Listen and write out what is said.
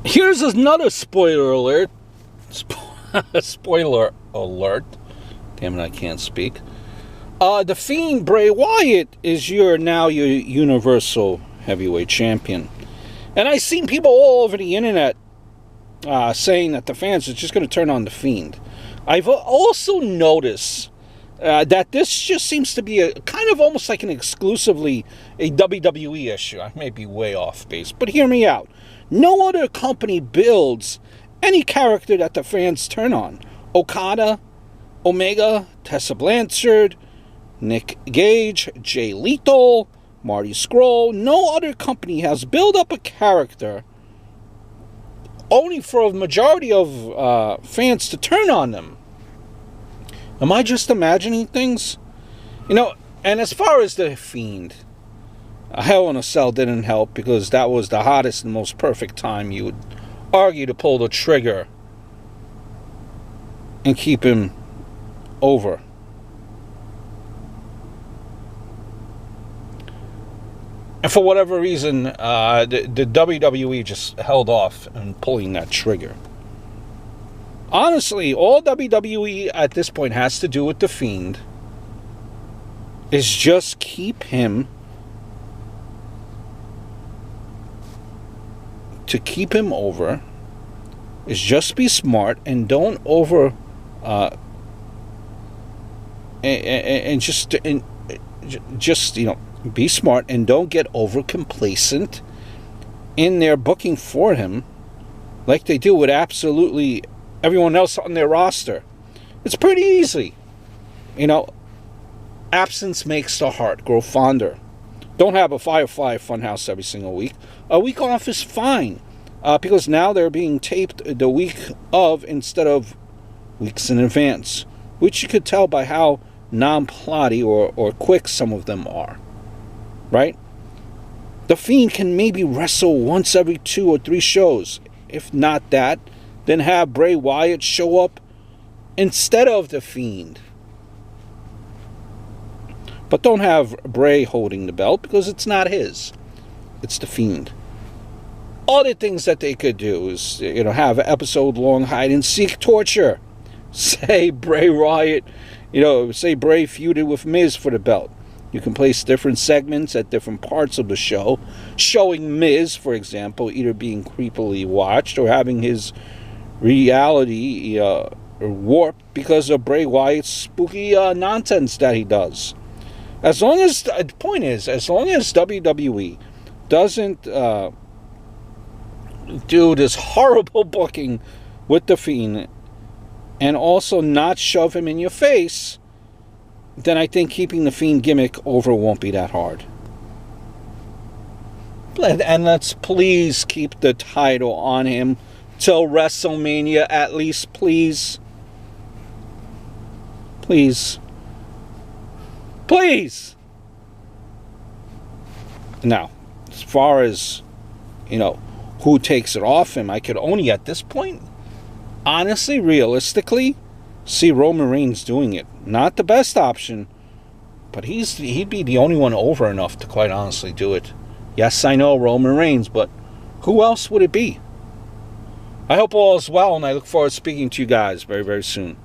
Here's another spoiler alert. Spoiler alert. Damn it, I can't speak. The Fiend, Bray Wyatt, is now your Universal Heavyweight Champion. And I've seen people all over the internet saying that the fans are just going to turn on the Fiend. I've also noticed that this just seems to be a kind of almost like an exclusively a WWE issue. I may be way off base, but hear me out. No other company builds any character that the fans turn on. Okada, Omega, Tessa Blanchard, Nick Gage, Jay Lethal, Marty Scurll. No other company has built up a character only for a majority of fans to turn on them. Am I just imagining things? You know, and as far as the Fiend, Hell in a Cell didn't help because that was the hottest and most perfect time you would argue to pull the trigger and keep him over. And for whatever reason, the WWE just held off on pulling that trigger. Honestly, all WWE at this point has to do with The Fiend is just keep him, to keep him over, is just be smart and don't over, and just you know, be smart and don't get over complacent in their booking for him like they do with absolutely everyone else on their roster. It's pretty easy. You know, absence makes the heart grow fonder. Don't have a Firefly Funhouse every single week. A week off is fine because now they're being taped the week of instead of weeks in advance, which you could tell by how non-plotty or quick some of them are. Right? The Fiend can maybe wrestle once every 2 or 3 shows. If not that, then have Bray Wyatt show up instead of The Fiend. But don't have Bray holding the belt because it's not his. It's The Fiend. Other things that they could do is, you know, have an episode-long hide-and-seek torture. Say Bray Wyatt, you know, say Bray feuded with Miz for the belt. You can place different segments at different parts of the show, showing Miz, for example, either being creepily watched or having his reality warped because of Bray Wyatt's spooky nonsense that he does. As long as, the point is, as long as WWE doesn't do this horrible booking with The Fiend and also not shove him in your face, then I think keeping the Fiend gimmick over won't be that hard. And let's please keep the title on him till WrestleMania at least, please. Please. Please! Now, as far as, you know, who takes it off him, I could only at this point, honestly, realistically, see Roman Reigns doing it. Not the best option, but he'd be the only one over enough to quite honestly do it. Yes, I know Roman Reigns, but who else would it be? I hope all is well, and I look forward to speaking to you guys very, very soon.